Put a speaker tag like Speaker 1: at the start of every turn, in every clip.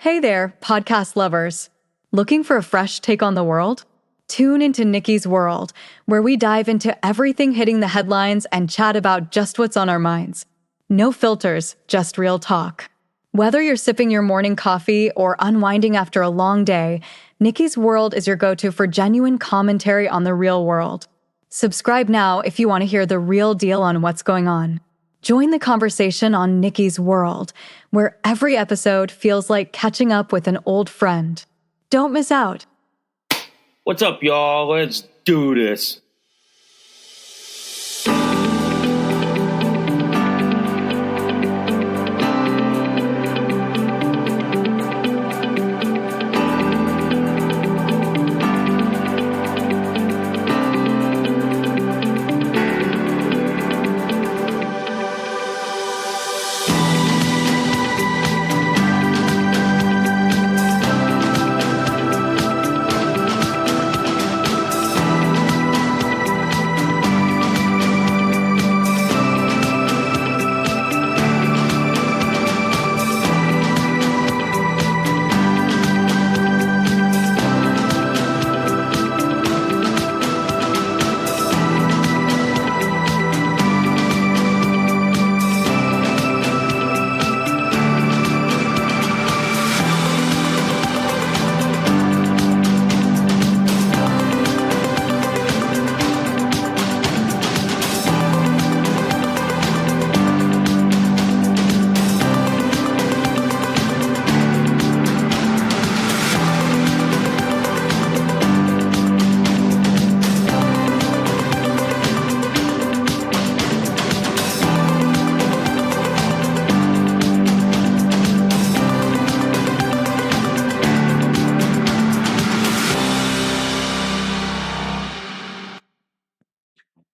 Speaker 1: Hey there, podcast lovers. Looking for a fresh take on the world? Tune into Nikki's World, where we dive into everything hitting the headlines and chat about just what's on our minds. No filters, just real talk. Whether you're sipping your morning coffee or unwinding after a long day, Nikki's World is your go-to for genuine commentary on the real world. Subscribe now if you want to hear the real deal on what's going on. Join the conversation on Nikki's World, where every episode feels like catching up with an old friend. Don't miss out.
Speaker 2: What's up, y'all? Let's do this.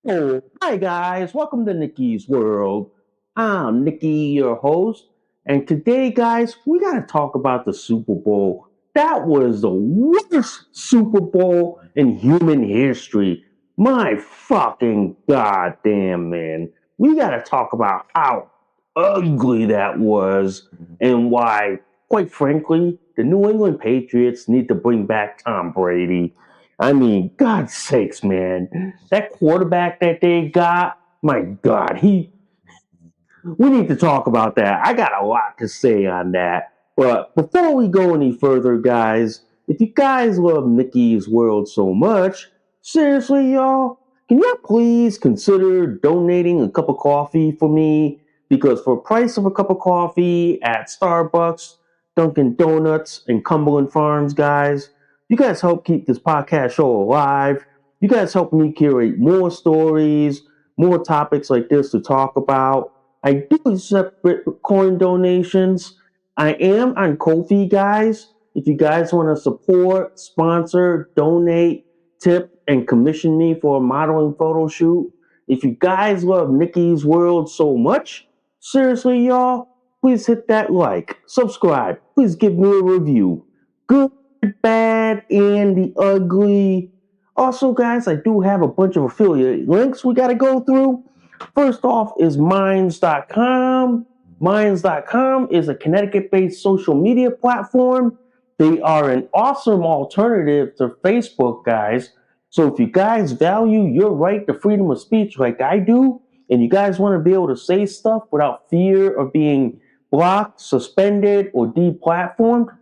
Speaker 3: Oh, hi guys, welcome to Nikki's World. I'm Nikki, your host, and today, guys, we got to talk about the Super Bowl. That was the worst Super Bowl in human history. My fucking goddamn man. We got to talk about how ugly that was and why, quite frankly, the New England Patriots need to bring back Tom Brady. I mean, God's sakes, man. That quarterback that they got, my God, we need to talk about that. I got a lot to say on that. But before we go any further, guys, if you guys love Nikki's World so much, seriously, y'all, can y'all please consider donating a cup of coffee for me? Because for the price of a cup of coffee at Starbucks, Dunkin' Donuts, and Cumberland Farms, guys, you guys help keep this podcast show alive. You guys help me curate more stories, more topics like this to talk about. I do accept Bitcoin donations. I am on Ko-fi, guys. If you guys want to support, sponsor, donate, tip, and commission me for a modeling photo shoot. If you guys love Nikki's World so much, seriously, y'all, please hit that like, subscribe, please give me a review. Good, bad, and the ugly. Also, guys, I do have a bunch of affiliate links we got to go through. First off is Minds.com. Minds.com is a Connecticut-based social media platform. They are an awesome alternative to Facebook, guys. So if you guys value your right to freedom of speech like I do, and you guys want to be able to say stuff without fear of being blocked, suspended, or deplatformed,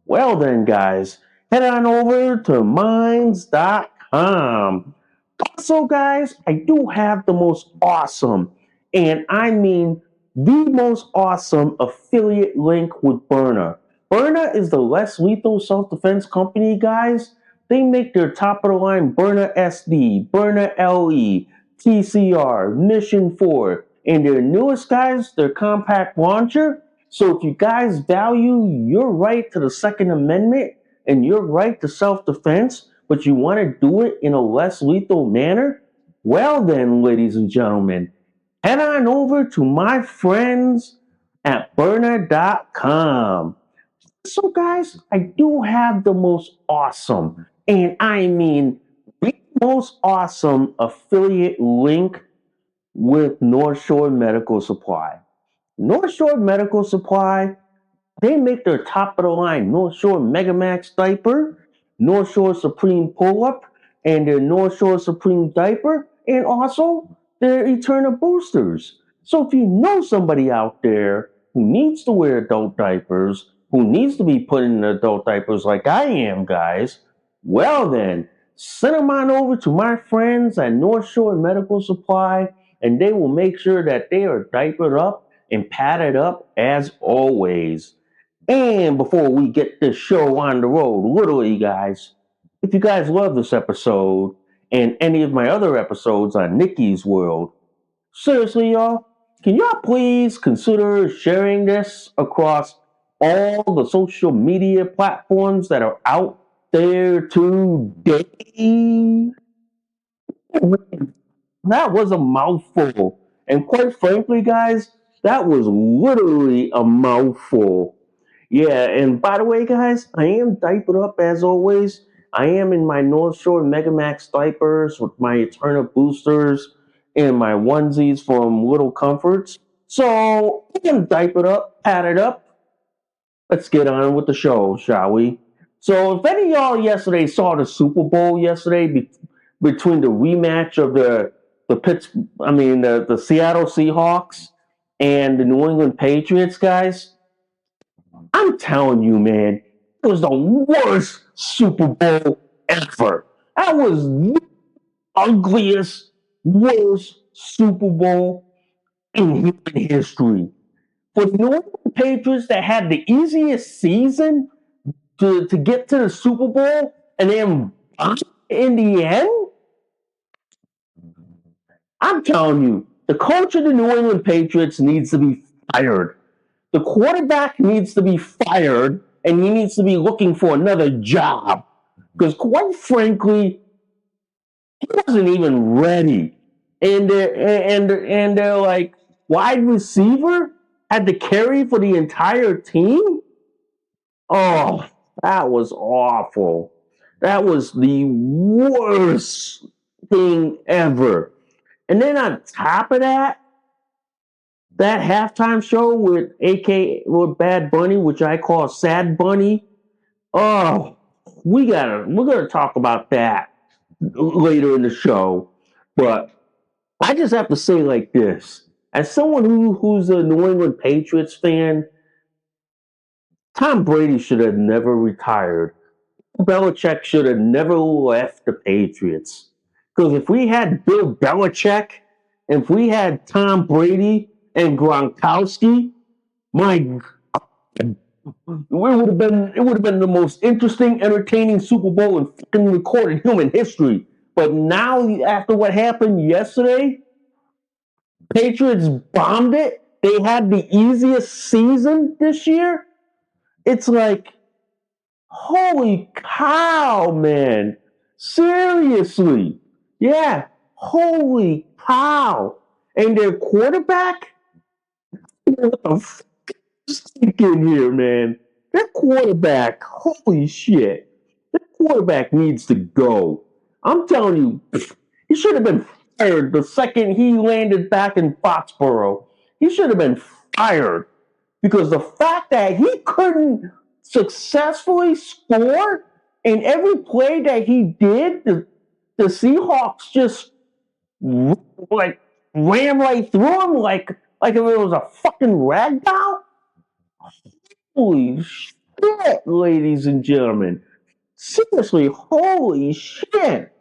Speaker 3: well then, guys, head on over to Minds.com. Also, guys, I do have the most awesome, and I mean the most awesome affiliate link with Byrna. Byrna is the less lethal self-defense company, guys. They make their top-of-the-line Byrna SD, Byrna LE, TCR, Mission 4, and their newest, guys, their compact launcher. So if you guys value your right to the Second Amendment and your right to self-defense, but you want to do it in a less lethal manner, well then, ladies and gentlemen, head on over to my friends at Byrna.com. So, guys, I do have the most awesome, and I mean the most awesome affiliate link with North Shore Medical Supply. North Shore Medical Supply They make their top of the line North Shore Mega Max diaper, North Shore Supreme pull up, and their North Shore Supreme diaper, and also their Eternal boosters. So if you know somebody out there who needs to wear adult diapers, who needs to be put in adult diapers like I am, guys, well then, send them on over to my friends at North Shore Medical Supply, and they will make sure that they are diapered up and padded up as always. And before we get this show on the road, literally, guys, if you guys love this episode and any of my other episodes on Nikki's World, seriously, y'all, can y'all please consider sharing this across all the social media platforms that are out there today? That was a mouthful. And quite frankly, guys, that was literally a mouthful. Yeah, and by the way, guys, I am diapered up as always. I am in my North Shore Megamax diapers with my Eternal boosters and my onesies from Little Comforts. So I'm diapered up, padded up. Let's get on with the show, shall we? So, if any of y'all yesterday saw the Super Bowl yesterday between the rematch of the Seattle Seahawks and the New England Patriots, guys, I'm telling you, man, it was the worst Super Bowl ever. That was the ugliest, worst Super Bowl in human history. For the New England Patriots that had the easiest season to get to the Super Bowl and then in the end, I'm telling you, the coach of the New England Patriots needs to be fired. The quarterback needs to be fired, and he needs to be looking for another job. Because quite frankly, he wasn't even ready. And they're like wide receiver had to carry for the entire team. Oh, that was awful. That was the worst thing ever. And then on top of that, that halftime show with with Bad Bunny, which I call Sad Bunny. Oh, we're gonna talk about that later in the show. But I just have to say like this: as someone who's a New England Patriots fan, Tom Brady should have never retired. Belichick should have never left the Patriots. Because if we had Bill Belichick, if we had Tom Brady and Gronkowski, my it would have been the most interesting, entertaining Super Bowl in fucking recorded human history. But now, after what happened yesterday, Patriots bombed it. They had the easiest season this year. It's like, holy cow, man. Seriously. Yeah. Holy cow. And their quarterback? What the f is thinking here, man? That quarterback, holy shit. That quarterback needs to go. I'm telling you, he should have been fired the second he landed back in Foxborough. He should have been fired because the fact that he couldn't successfully score in every play that he did, the Seahawks just like ran right through him like if it was a fucking rag doll. Holy shit, ladies and gentlemen. Seriously, holy shit.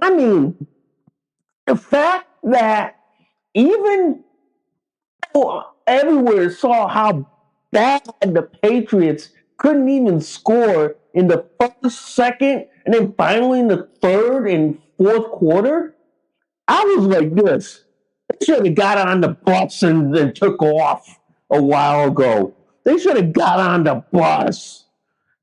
Speaker 3: I mean, the fact that even everywhere saw how bad the Patriots couldn't even score in the first, second, and then finally in the third and fourth quarter. I was like this. They should have got on the bus and then took off a while ago. They should have got on the bus.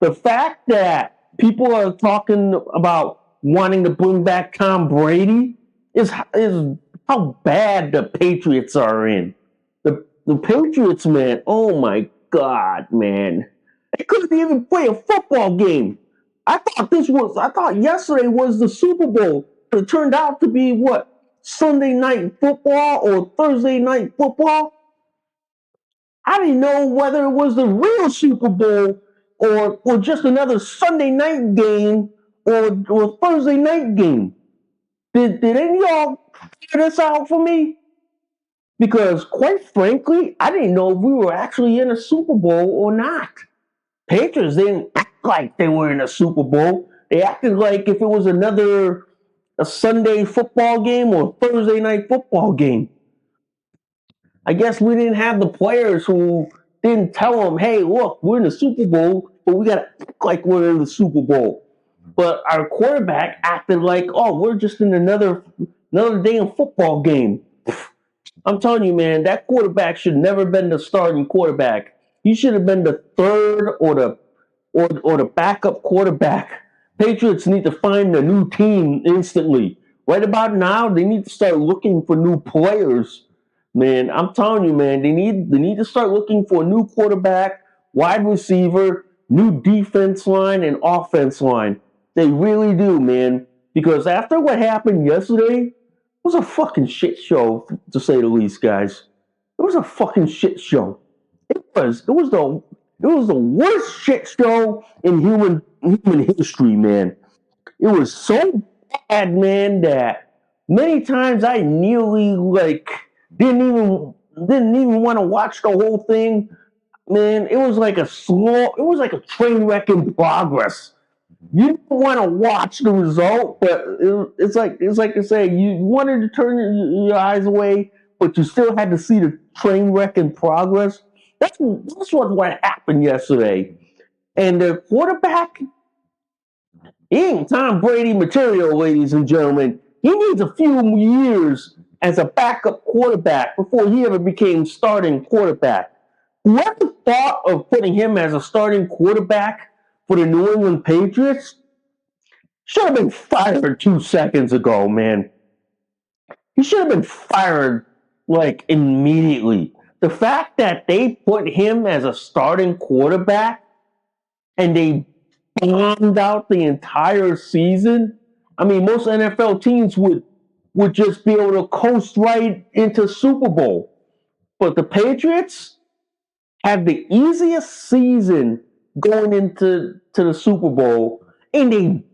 Speaker 3: The fact that people are talking about wanting to bring back Tom Brady is how bad the Patriots are in. The Patriots, man, oh my God, man. They couldn't even play a football game. I thought yesterday was the Super Bowl. It turned out to be what? Sunday night football or Thursday night football? I didn't know whether it was the real Super Bowl or just another Sunday night game or Thursday night game. Did any of y'all figure this out for me? Because quite frankly, I didn't know if we were actually in a Super Bowl or not. Patriots didn't act like they were in a Super Bowl. They acted like if it was another a Sunday football game or Thursday night football game. I guess we didn't have the players who didn't tell them, hey, look, we're in the Super Bowl, but we got to act like we're in the Super Bowl. But our quarterback acted like, oh, we're just in another damn football game. I'm telling you, man, that quarterback should never been the starting quarterback. He should have been the third or the backup quarterback. Patriots need to find a new team instantly. Right about now, they need to start looking for new players. Man, I'm telling you, man, they need to start looking for a new quarterback, wide receiver, new defense line, and offense line. They really do, man. Because after what happened yesterday, it was a fucking shit show, to say the least, guys. It was a fucking shit show. It was the worst shit show in human history, man. It was so bad, man, that many times I nearly didn't even didn't even want to watch the whole thing. Man, it was like a train wreck in progress. You didn't want to watch the result, but it's like to say you wanted to turn your eyes away, but you still had to see the train wreck in progress. That's what happened yesterday. And the quarterback, he ain't Tom Brady material, ladies and gentlemen. He needs a few years as a backup quarterback before he ever became starting quarterback. Whoever thought of putting him as a starting quarterback for the New England Patriots should have been fired 2 seconds ago, man. He should have been fired like immediately. The fact that they put him as a starting quarterback and they bombed out the entire season. I mean, most NFL teams would just be able to coast right into Super Bowl. But the Patriots have the easiest season going into the Super Bowl, and they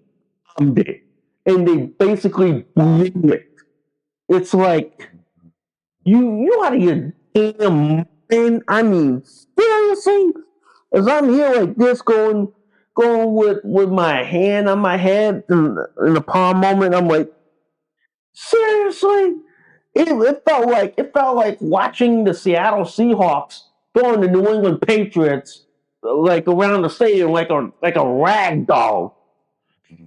Speaker 3: bombed it. And they basically blew it. It's like you out of your damn mind. I mean, seriously? As I'm here like this going with my hand on my head in the palm moment, I'm like, seriously? It felt like watching the Seattle Seahawks throwing the New England Patriots like around the stadium like a rag doll.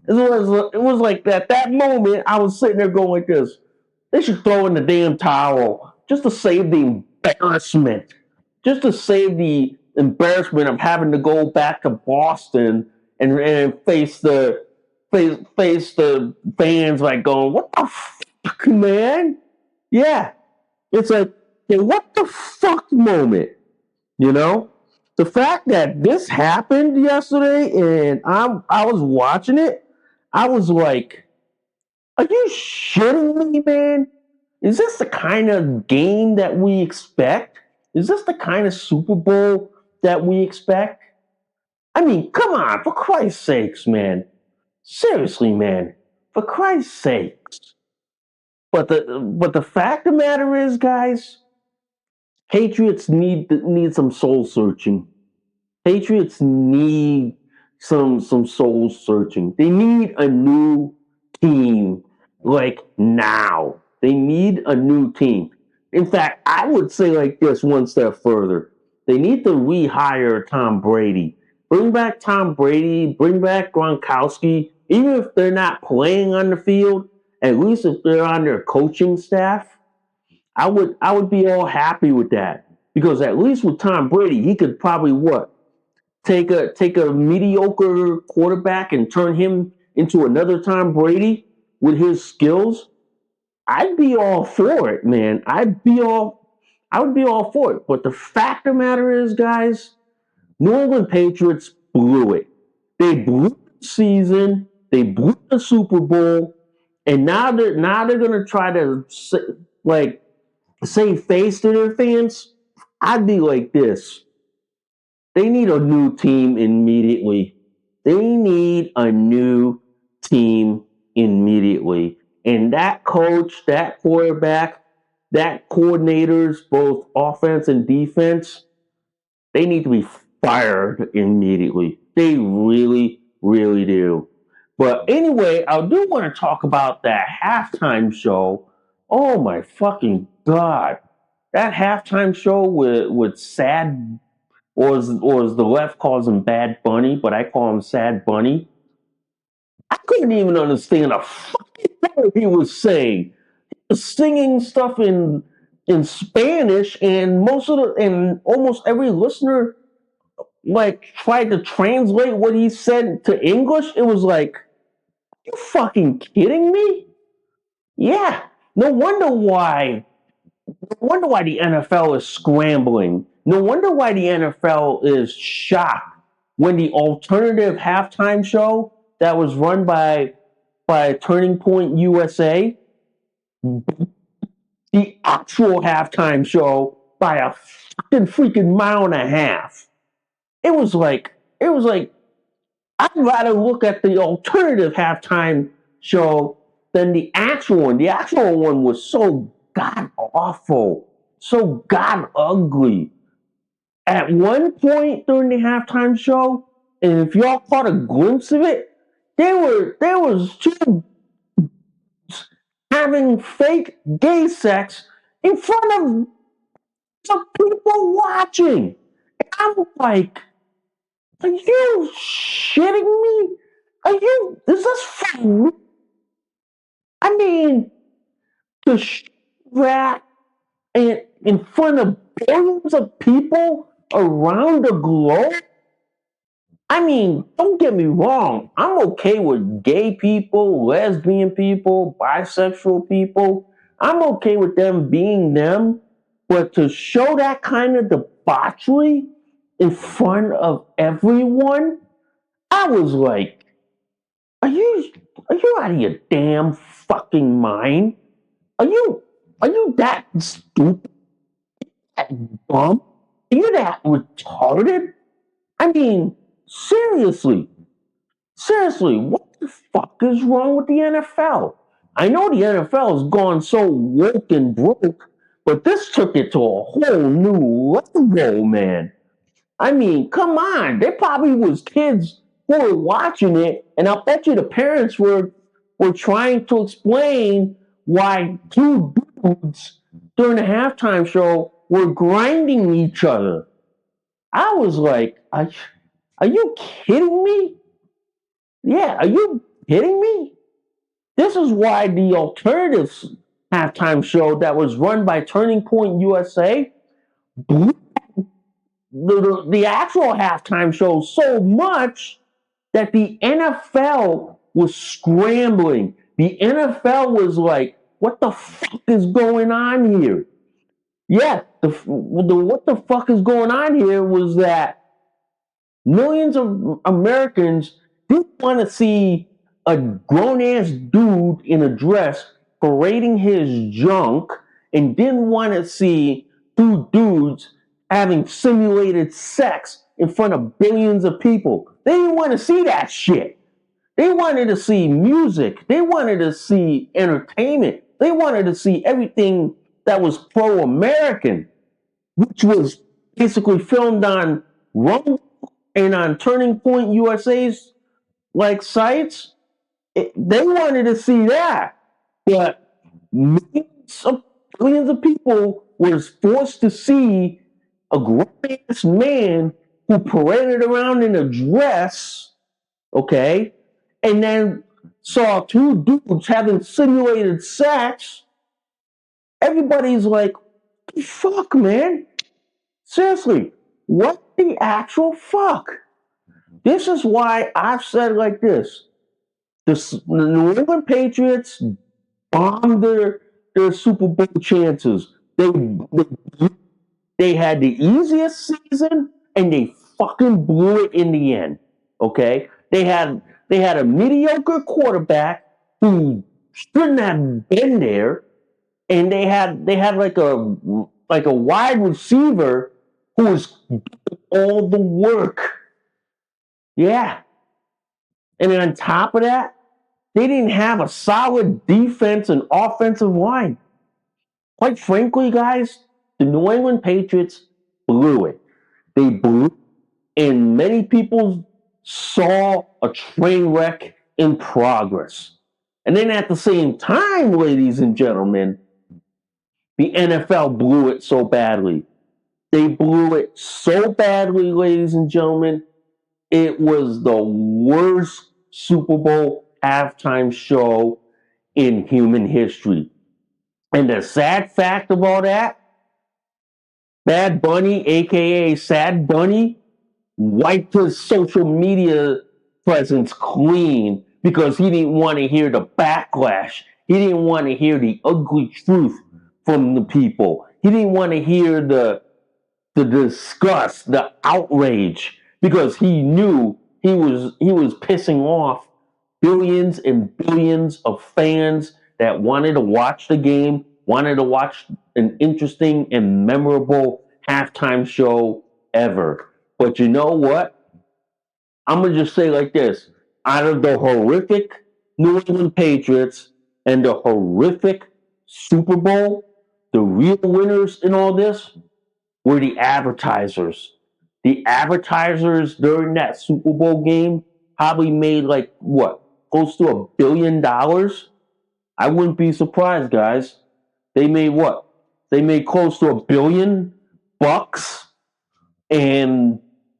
Speaker 3: It was like that moment I was sitting there going like this. They should throw in the damn towel just to save the embarrassment. Just to save the embarrassment of having to go back to Boston and face the fans like going, what the fuck, man? Yeah. It's like a what the fuck moment, you know? The fact that this happened yesterday and I was watching it, I was like, are you shitting me, man? Is this the kind of game that we expect? Is this the kind of Super Bowl that we expect? I mean, come on, for Christ's sakes, man. Seriously, man. For Christ's sakes. But the fact of the matter is, guys, Patriots need some soul searching. Patriots need some soul searching. They need a new team like now. They need a new team. In fact, I would say like this one step further. They need to rehire Tom Brady. Bring back Tom Brady, bring back Gronkowski, even if they're not playing on the field, at least if they're on their coaching staff. I would be all happy with that. Because at least with Tom Brady, he could probably what? Take a mediocre quarterback and turn him into another Tom Brady with his skills, I'd be all for it, man. I would be all for it. But the fact of the matter is, guys, New England Patriots blew it. They blew the season. They blew the Super Bowl, and now they're gonna try to like save face to their fans. I'd be like this. They need a new team immediately. They need a new team immediately. And that coach, that quarterback, that coordinators, both offense and defense, they need to be fired immediately. They really, really do. But anyway, I do want to talk about that halftime show. Oh my fucking god. That halftime show with Sad, or as the left calls him Bad Bunny, but I call him Sad Bunny. I couldn't even understand a fucking word he was saying. He was singing stuff in Spanish, and almost every listener like tried to translate what he said to English. It was like, you fucking kidding me? Yeah. No wonder why. No wonder why the NFL is scrambling. No wonder why the NFL is shocked when the alternative halftime show that was run by Turning Point USA, the actual halftime show by a fucking freaking mile and a half. It was like I'd rather look at the alternative halftime show than the actual one. The actual one was so god awful, so god ugly. At one point during the halftime show, and if y'all caught a glimpse of it, there was two having fake gay sex in front of some people watching. And I'm like, are you shitting me? Is this for real? I mean, to show that in front of billions of people around the globe? I mean, don't get me wrong. I'm okay with gay people, lesbian people, bisexual people. I'm okay with them being them. But to show that kind of debauchery in front of everyone, I was like, are you out of your damn fucking mind? Are you that stupid? That dumb? Are you that retarded? I mean, seriously. Seriously, what the fuck is wrong with the NFL? I know the NFL has gone so woke and broke, but this took it to a whole new level, man. I mean, come on. There probably was kids who were watching it, and I'll bet you the parents were trying to explain why two dudes during the halftime show were grinding each other. I was like, are you kidding me? Yeah, are you kidding me? This is why the alternatives halftime show that was run by Turning Point USA blew the actual halftime show so much that the NFL was scrambling. The NFL was like, what the fuck is going on here? Yeah, what the fuck is going on here was that millions of Americans didn't want to see a grown ass dude in a dress parading his junk, and didn't want to see two dudes having simulated sex in front of billions of people. They didn't want to see that shit. They wanted to see music. They wanted to see entertainment. They wanted to see everything that was pro American, which was basically filmed on Rumble and on Turning Point USA's like sites. They wanted to see that, but millions of people was forced to see a grown-ass man who paraded around in a dress, okay, and then saw two dudes having simulated sex. Everybody's like, fuck, man. Seriously, what the actual fuck? This is why I've said like this. The New England Patriots bombed their Super Bowl chances. They had the easiest season, and they fucking blew it in the end. Okay? They had a mediocre quarterback who shouldn't have been there, and they had like a wide receiver who was doing all the work. Yeah. And then on top of that, they didn't have a solid defense and offensive line. Quite frankly, guys, the New England Patriots blew it. They blew, and many people saw a train wreck in progress. And then at the same time, ladies and gentlemen, the NFL blew it so badly. They blew it so badly, ladies and gentlemen. It was the worst Super Bowl halftime show in human history. And the sad fact of all that, Bad Bunny, aka Sad Bunny, wiped his social media presence clean because he didn't want to hear the backlash. He didn't want to hear the ugly truth from the people. He didn't want to hear the disgust, the outrage, because he knew he was pissing off billions and billions of fans that wanted to watch the game, wanted to watch an interesting and memorable halftime show ever. But you know what? I'm gonna just say like this: out of the horrific New England Patriots and the horrific Super Bowl, the real winners in all this were the advertisers. The advertisers during that Super Bowl game probably made like what, close to $1 billion. I wouldn't be surprised, guys. They made what? They made close to $1 billion, and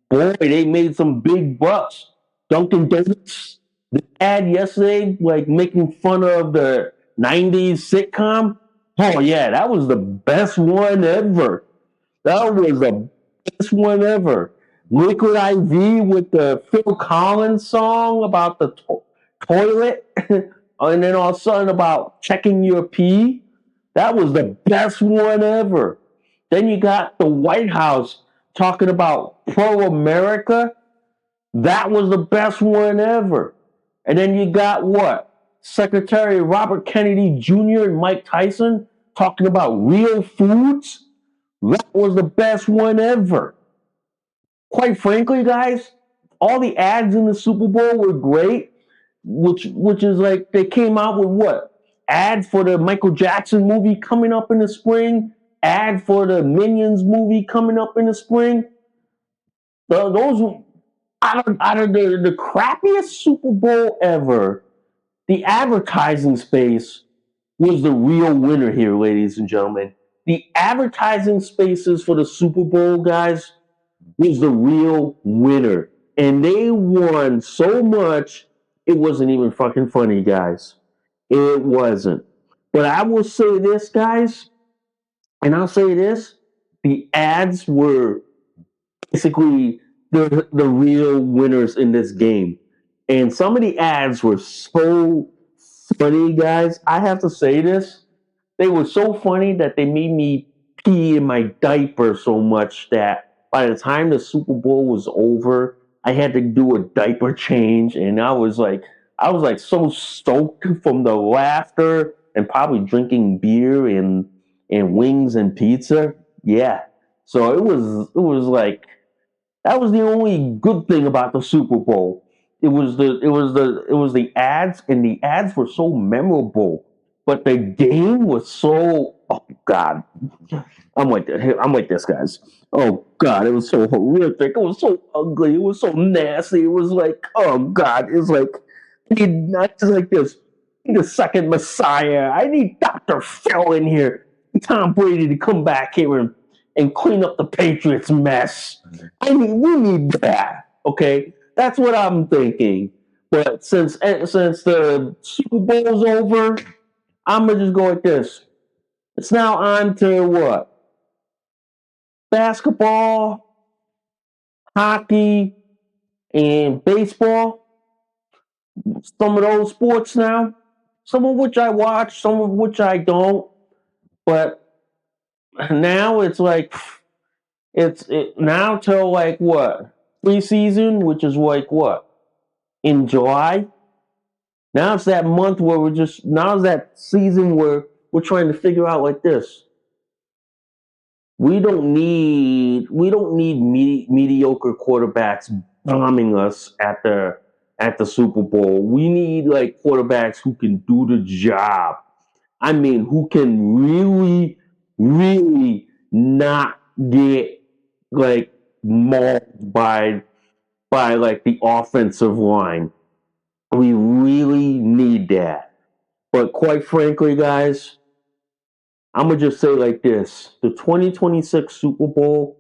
Speaker 3: boy, they made some big bucks. Dunkin' Donuts, the ad yesterday, like making fun of the '90s sitcom. Oh yeah, that was the best one ever. That was the best one ever. Liquid IV with the Phil Collins song about the toilet, and then all of a sudden about checking your pee. That was the best one ever. Then you got the White House talking about pro America. That was the best one ever. And then you got what? Secretary Robert Kennedy Jr. and Mike Tyson talking about real foods. That was the best one ever. Quite frankly, guys, all the ads in the Super Bowl were great, which is like they came out with what? Ad for the Michael Jackson movie coming up in the spring, ad for the Minions movie coming up in the spring. Those out of the crappiest Super Bowl ever, the advertising space was the real winner here, ladies and gentlemen. The advertising spaces for the Super Bowl, guys, was the real winner. And they won so much, it wasn't even fucking funny, guys. It wasn't. But I will say this, guys, and I'll say this: the ads were basically the real winners in this game. And some of the ads were so funny, guys. I have to say this. They were so funny that they made me pee in my diaper so much that by the time the Super Bowl was over, I had to do a diaper change, and I was like so stoked from the laughter and probably drinking beer and wings and pizza. Yeah. So it was like that was the only good thing about the Super Bowl. It was the ads, and the ads were so memorable. But the game was so, oh God. I'm like this, guys. Oh God, it was so horrific. It was so ugly. It was so nasty. It was like, oh God, it's like not just like this. I need a second Messiah. I need Dr. Phil in here. Tom Brady to come back here and clean up the Patriots mess. We need that. Okay, that's what I'm thinking. But since the Super Bowl's over, I'm gonna just go like this. It's now on to what? Basketball, hockey, and baseball. Some of those sports now. Some of which I watch, some of which I don't. But now it's like now till like what? Preseason, which is like what? In July. Now it's that month where now it's that season where we're trying to figure out like this. We don't need mediocre quarterbacks bombing us at the Super Bowl. We need like quarterbacks who can do the job. I mean, who can really, really not get like mauled by like the offensive line. We really need that. But quite frankly, guys, I'm gonna just say like this: the 2026 Super Bowl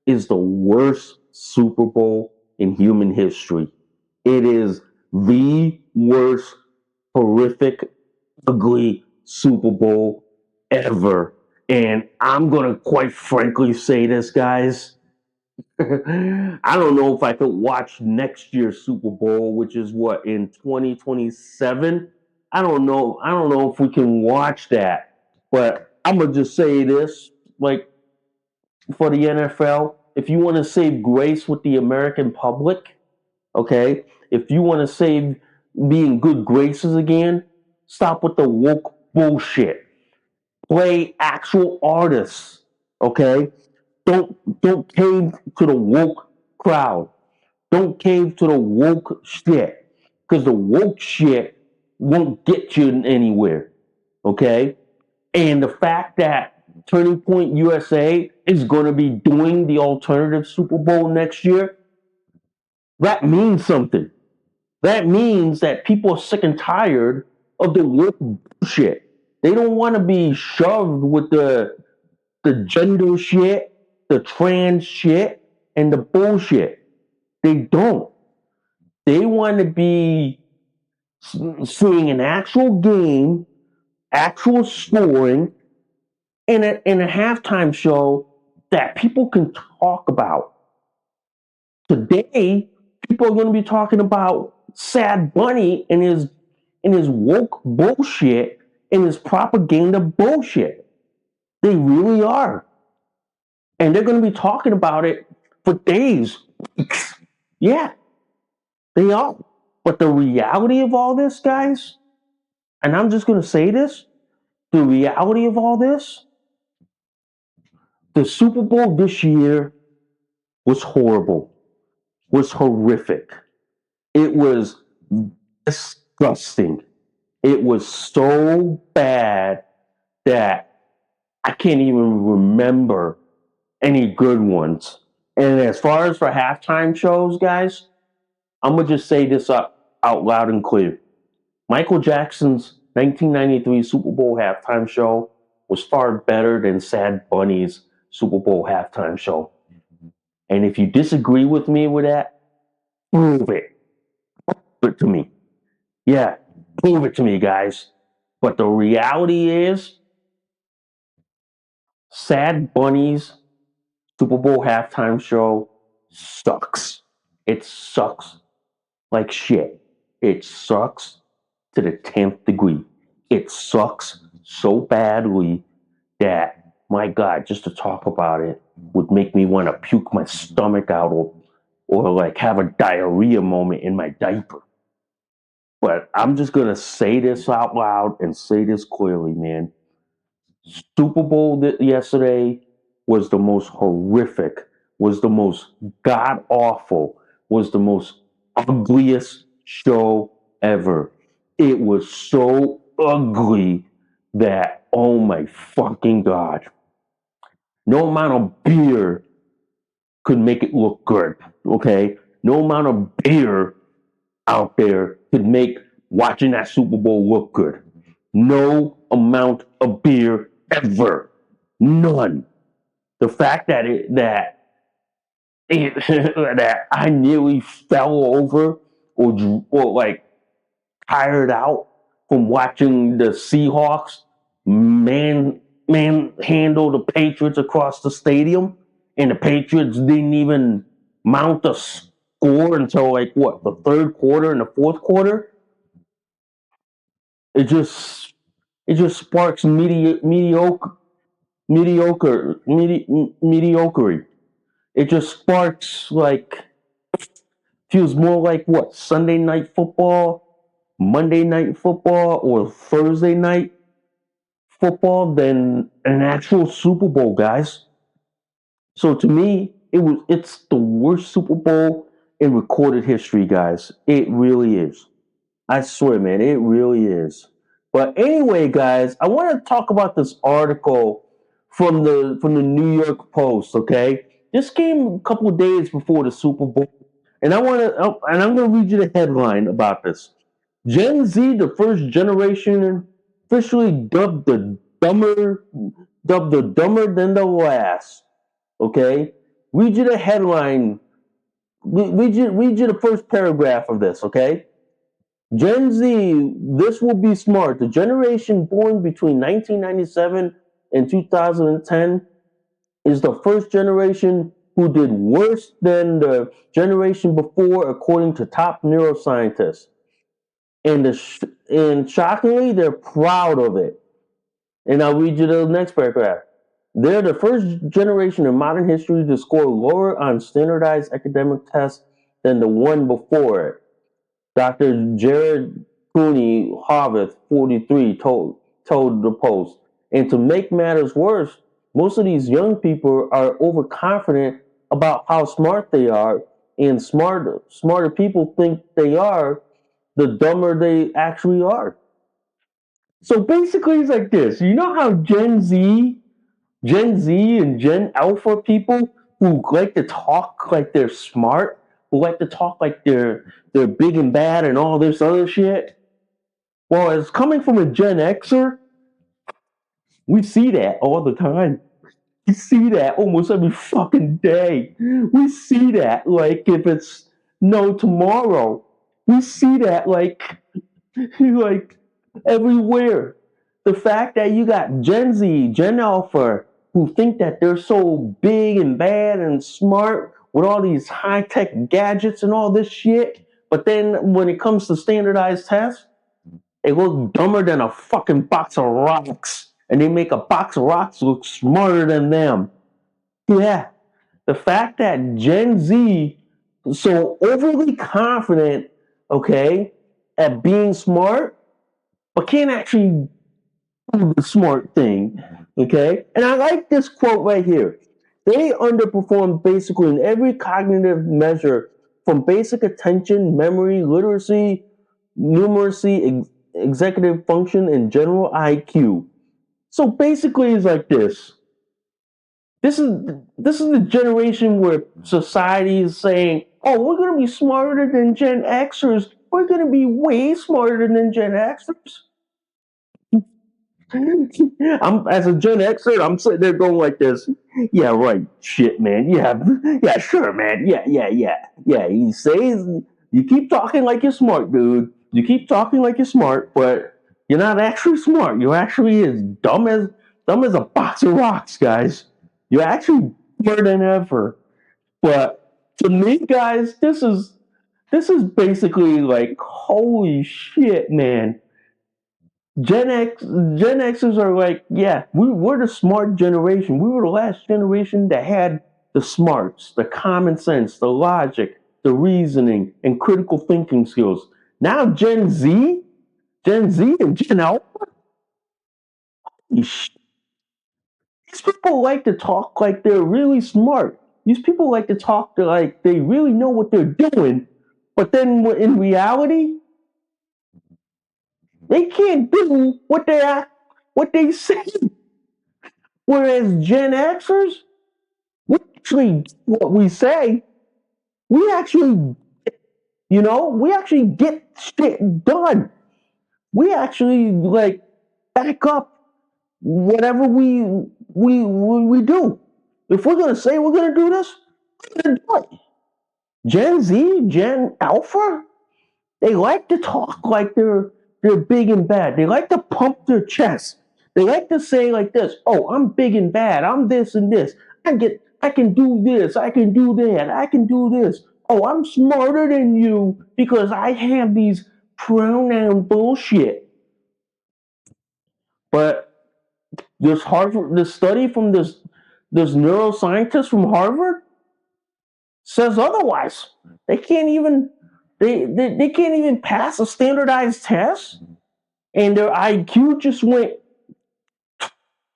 Speaker 3: is the worst Super Bowl in human history. It is the worst, horrific, ugly Super Bowl ever. And I'm gonna quite frankly say this, guys. I don't know if I could watch next year's Super Bowl, which is what in 2027. I don't know. I don't know if we can watch that. But I'm gonna just say this, like for the NFL, if you want to save grace with the American public, okay, if you want to save being good graces again, stop with the woke bullshit. Play actual artists, okay? Don't cave to the woke crowd. Don't cave to the woke shit. Because the woke shit won't get you anywhere. Okay? And the fact that Turning Point USA is going to be doing the alternative Super Bowl next year, that means something. That means that people are sick and tired of the woke shit. They don't want to be shoved with the gender shit, the trans shit, and the bullshit. They don't. They want to be seeing an actual game, actual scoring, in a halftime show that people can talk about. Today, people are going to be talking about Sad Bunny and his woke bullshit and his propaganda bullshit. They really are. And they're going to be talking about it for days. Yeah, they are. But the reality of all this, guys, and I'm just going to say this, the reality of all this, the Super Bowl this year was horrible, was horrific. It was disgusting. It was so bad that I can't even remember any good ones. And as far as for halftime shows, guys, I'm gonna just say this out loud and clear. Michael Jackson's 1993 Super Bowl halftime show was far better than Sad Bunny's Super Bowl halftime show. And if you disagree with me with that, prove it. Prove it to me. Yeah, prove it to me, guys. But the reality is, Sad Bunny's Super Bowl halftime show sucks. It sucks like shit. It sucks to the 10th degree. It sucks so badly that, my God, just to talk about it would make me want to puke my stomach out or like have a diarrhea moment in my diaper. But I'm just going to say this out loud and say this clearly, man. Super Bowl yesterday was the most horrific, was the most god awful, was the most ugliest show ever. It was so ugly that, oh my fucking God, no amount of beer could make it look good, okay? No amount of beer out there could make watching that Super Bowl look good. No amount of beer ever. None. The fact that I nearly fell over or like tired out from watching the Seahawks handle the Patriots across the stadium, and the Patriots didn't even mount a score until like what, the third quarter and the fourth quarter. It just sparks mediocre. It just sparks like, feels more like what, Sunday night football, Monday night football, or Thursday night football than an actual Super Bowl, guys. So to me, it's the worst Super Bowl in recorded history, guys. It really is. I swear, man, it really is. But anyway, guys, I want to talk about this article from the New York Post. Okay, this came a couple of days before the Super Bowl, and I'm going to read you the headline about this. Gen Z, the first generation, officially dubbed the dumber than the last. Okay, read you the headline. Read you the first paragraph of this. Okay. Gen Z, this will be smart. The generation born between 1997 and 2010 is the first generation who did worse than the generation before, according to top neuroscientists. And shockingly, they're proud of it. And I'll read you the next paragraph. They're the first generation in modern history to score lower on standardized academic tests than the one before it. Dr. Jared Cooney Harvard, 43, told the Post. And to make matters worse, most of these young people are overconfident about how smart they are, and smarter people think they are, the dumber they actually are. So basically, it's like this. You know how Gen Z and Gen Alpha people who like to talk like they're smart, who like to talk like they're big and bad and all this other shit. Well, it's coming from a Gen Xer. We see that all the time. We see that almost every fucking day. We see that like if it's no tomorrow. We see that like everywhere. The fact that you got Gen Z, Gen Alpha, who think that they're so big and bad and smart with all these high tech gadgets and all this shit, but then when it comes to standardized tests, they look dumber than a fucking box of rocks, and they make a box of rocks look smarter than them. Yeah, the fact that Gen Z is so overly confident, okay, at being smart, but can't actually do the smart thing, okay? And I like this quote right here. They underperform basically in every cognitive measure from basic attention, memory, literacy, numeracy, executive function, and general IQ. So basically, it's like this. This is the generation where society is saying, "Oh, we're going to be smarter than Gen Xers. We're going to be way smarter than Gen Xers." I'm as a Gen Xer, I'm sitting there going like this. Yeah, right. Shit, man. Yeah, sure, man. Yeah. You keep talking like you're smart, dude. You keep talking like you're smart, but you're not actually smart. You're actually as dumb as a box of rocks, guys. You're actually dumber than ever. But to me, guys, this is basically like holy shit, man. Gen Xers are like, yeah, we're the smart generation. We were the last generation that had the smarts, the common sense, the logic, the reasoning, and critical thinking skills. Now Gen Z and Gen Alpha, these people like to talk like they're really smart. These people like to talk like they really know what they're doing, but then in reality, they can't do what they say. Whereas Gen Xers, we actually what we say, we actually we actually get shit done. We actually like back up whatever we do. If we're gonna say we're gonna do this, we're gonna do it. Gen Z, Gen Alpha, they like to talk like they're big and bad. They like to pump their chest. They like to say like this, "Oh, I'm big and bad. I'm this and this. I can do this. I can do that. I can do this. Oh, I'm smarter than you because I have these pronoun bullshit." But this study from this neuroscientist from Harvard says otherwise. They can't even they can't even pass a standardized test, and their IQ just went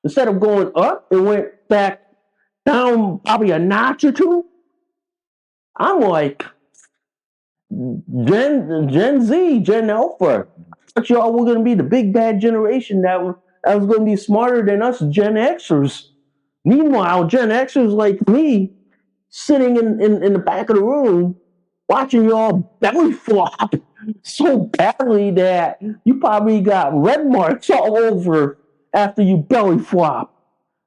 Speaker 3: instead of going up, it went back down probably a notch or two. I'm like Gen Z, Gen Alpha. I thought y'all were gonna be the big bad generation that was gonna be smarter than us Gen Xers. Meanwhile, Gen Xers like me sitting in the back of the room watching y'all belly flop so badly that you probably got red marks all over after you belly flop.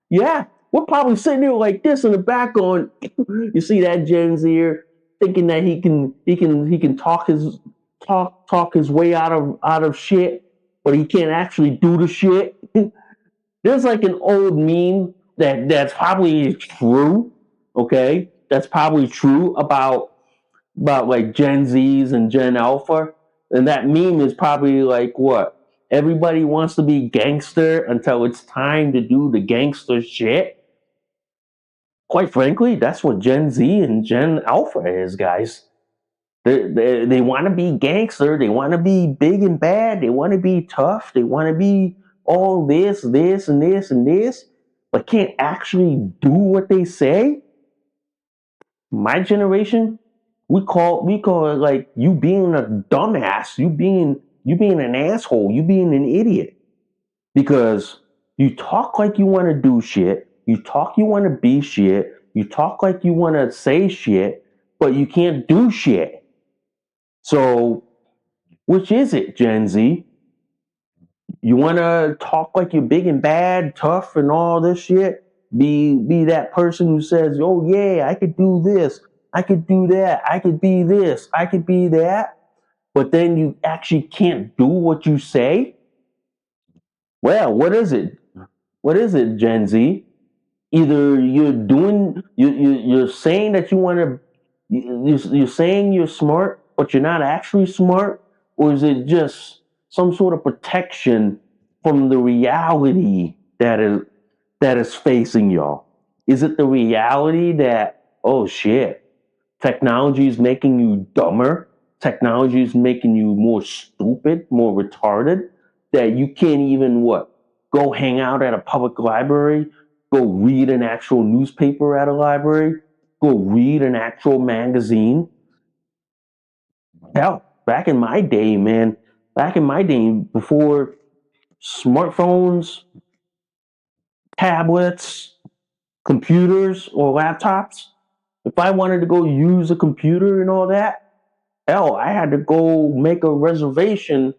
Speaker 3: Yeah, we're probably sitting there like this in the back going, you see that Gen Zer thinking that he can talk his way out of shit, but he can't actually do the shit. There's like an old meme that's probably true. Okay, that's probably true about like Gen Zs and Gen Alpha, and that meme is probably like what everybody wants to be gangster until it's time to do the gangster shit. Quite frankly, that's what Gen Z and Gen Alpha is, guys. They want to be gangster. They want to be big and bad. They want to be tough. They want to be all this, and this, and this, but can't actually do what they say. My generation, we call it like you being a dumbass, you being an asshole, you being an idiot. Because you talk like you want to do shit, you talk you want to be shit, you talk like you want to say shit, but you can't do shit. So, which is it, Gen Z? You want to talk like you're big and bad, tough, and all this shit? Be that person who says, "Oh yeah, I could do this, I could do that, I could be this, I could be that," but then you actually can't do what you say. Well, what is it? What is it, Gen Z? Either you're saying that you want to you're saying you're smart but you're not actually smart, or is it just some sort of protection from the reality that is facing y'all? Is it the reality that, oh shit, technology is making you dumber, technology is making you more stupid, more retarded, that you can't even what, go hang out at a public library, go read an actual newspaper at a library, go read an actual magazine? Hell, back in my day, man, back in my day, before smartphones, tablets, computers, or laptops, if I wanted to go use a computer and all that, hell, I had to go make a reservation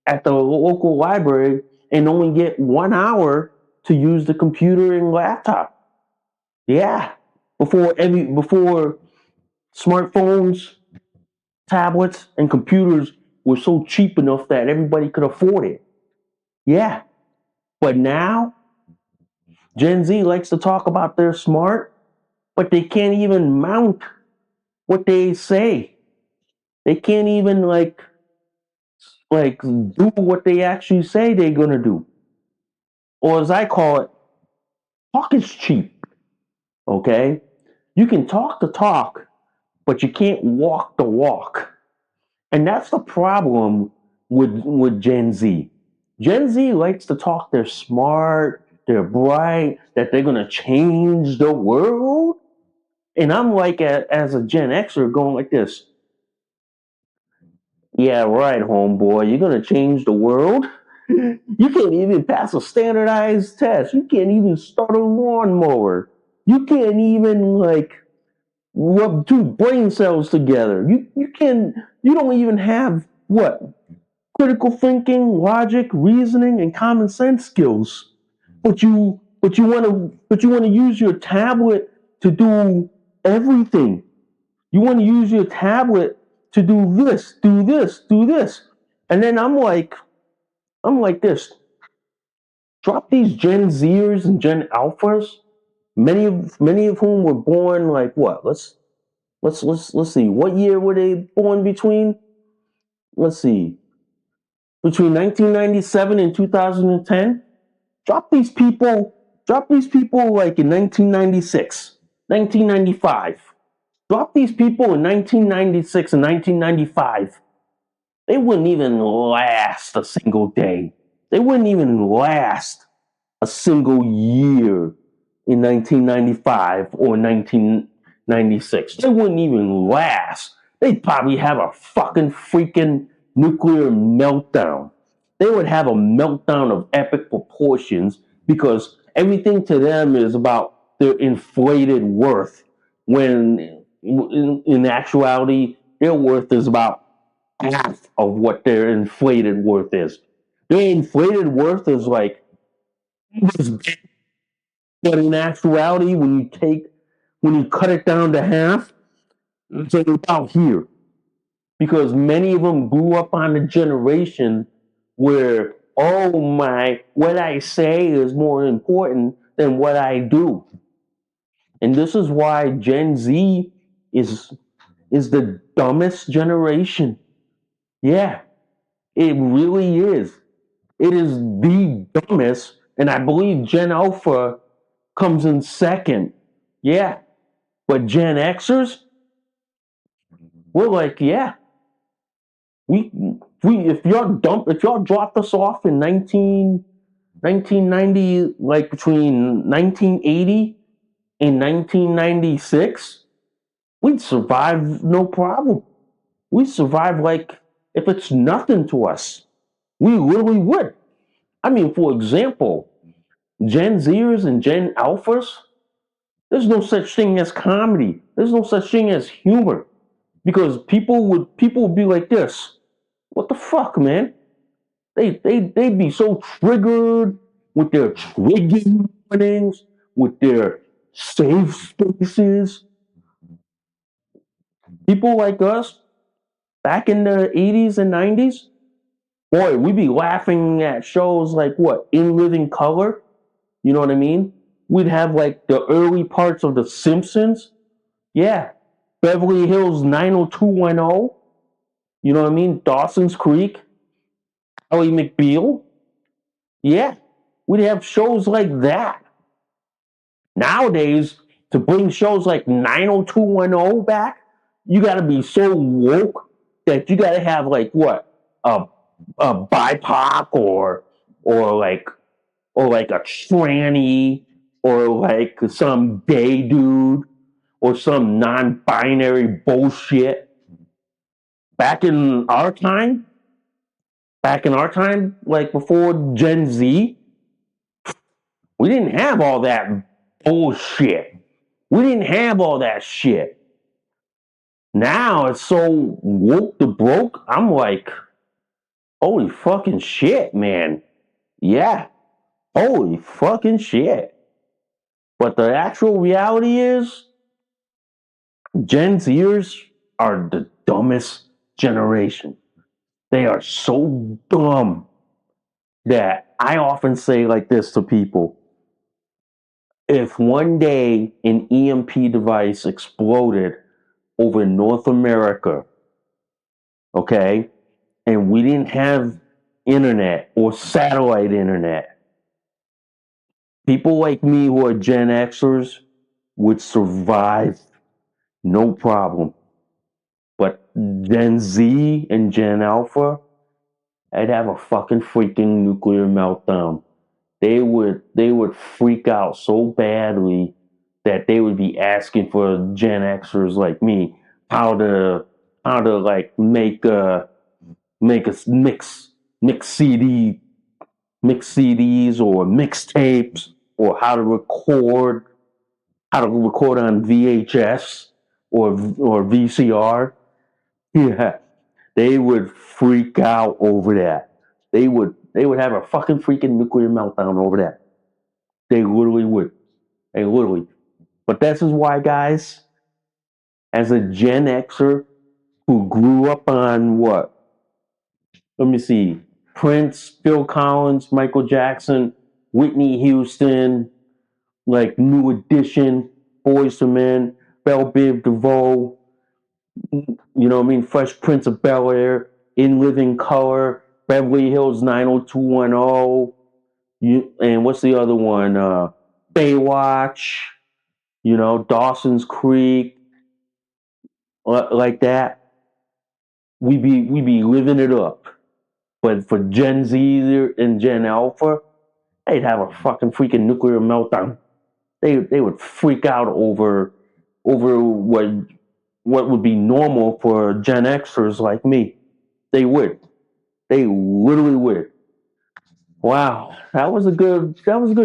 Speaker 3: at the local library and only get 1 hour to use the computer and laptop. Yeah, before smartphones, tablets, and computers were so cheap enough that everybody could afford it. Yeah, but now Gen Z likes to talk about they're smart, but they can't even mount what they say. They can't even like do what they actually say they're gonna do. Or as I call it, talk is cheap. Okay? You can talk the talk, but you can't walk the walk. And that's the problem with Gen Z. Gen Z likes to talk they're smart, they're bright, that they're gonna change the world. And I'm like, as a Gen Xer, going like this. Yeah, right, homeboy. You're gonna change the world. You can't even pass a standardized test. You can't even start a lawnmower. You can't even like rub two brain cells together. You don't even have what? Critical thinking, logic, reasoning, and common sense skills. But you wanna use your tablet to do everything. You want to use your tablet to do this, do this, do this. And then I'm like this. Drop these Gen Zers and Gen Alphas, many of whom were born like what? Let's see. What year were they born between? Let's see. Between 1997 and 2010. Drop these people. Drop these people like in 1996, 1995. Drop these people in 1996 and 1995. They wouldn't even last a single day. They wouldn't even last a single year in 1995 or 1996. They wouldn't even last. They'd probably have a fucking freaking nuclear meltdown. They would have a meltdown of epic proportions because everything to them is about their inflated worth, when in actuality, their worth is about half of what their inflated worth is. Their inflated worth is like, but in actuality, when you cut it down to half, it's like about here. Because many of them grew up on a generation where, oh my, what I say is more important than what I do. And this is why Gen Z is is the dumbest generation. Yeah, it really is. It is the dumbest, and I believe Gen Alpha comes in second. Yeah, but Gen Xers, we're like, yeah, we if y'all dropped us off in 1990, like between 1980 and 1996, we'd survive no problem. We'd survive like if it's nothing to us. We really would. I mean, for example, Gen Zers and Gen Alphas, there's no such thing as comedy. There's no such thing as humor. Because people would be like this. What the fuck, man? They'd be so triggered with their triggering warnings, with their safe spaces. People like us back in the 80s and 90s, boy, we'd be laughing at shows like what? In Living Color? You know what I mean? We'd have like the early parts of The Simpsons. Yeah. Beverly Hills 90210. You know what I mean? Dawson's Creek. Ally McBeal. Yeah. We'd have shows like that. Nowadays, to bring shows like 90210 back, you got to be so woke that you got to have like what? A BIPOC or like a tranny or like some gay dude or some non-binary bullshit. Back in our time, like before Gen Z, we didn't have all that bullshit. We didn't have all that shit. Now it's so woke to broke. I'm like, holy fucking shit, man. Yeah, holy fucking shit. But the actual reality is, Gen Zers are the dumbest generation. They are so dumb that I often say like this to people. If one day an EMP device exploded over North America, okay, and we didn't have internet or satellite internet, people like me who are Gen Xers would survive no problem. But Gen Z and Gen Alpha, I'd have a fucking freaking nuclear meltdown. They would freak out so badly that they would be asking for Gen Xers like me how to like make a mix CDs or mixtapes, or how to record on VHS or VCR. Yeah, they would freak out over that. They would have a fucking freaking nuclear meltdown over that. They literally would. They literally. But this is why, guys, as a Gen Xer who grew up on what? Let me see. Prince, Phil Collins, Michael Jackson, Whitney Houston, like New Edition, Boyz II Men, Belle Biv DeVoe, you know what I mean? Fresh Prince of Bel Air, In Living Color, Beverly Hills 90210. And what's the other one? Baywatch, Dawson's Creek, like that. We be living it up. But for Gen Z and Gen Alpha, they'd have a fucking freaking nuclear meltdown. they would freak out over what would be normal for Gen Xers like me. They would. They literally would. Wow, that was a good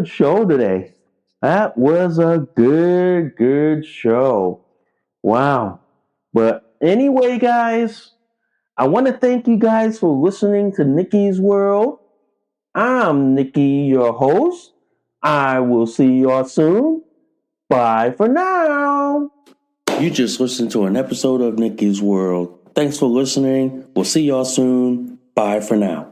Speaker 3: show today. That was a good show. Wow. But anyway, guys, I want to thank you guys for listening to Nikki's World. I'm Nikki, your host. I will see y'all soon. Bye for now.
Speaker 2: You just listened to an episode of Nikki's World. Thanks for listening. We'll see y'all soon. Bye for now.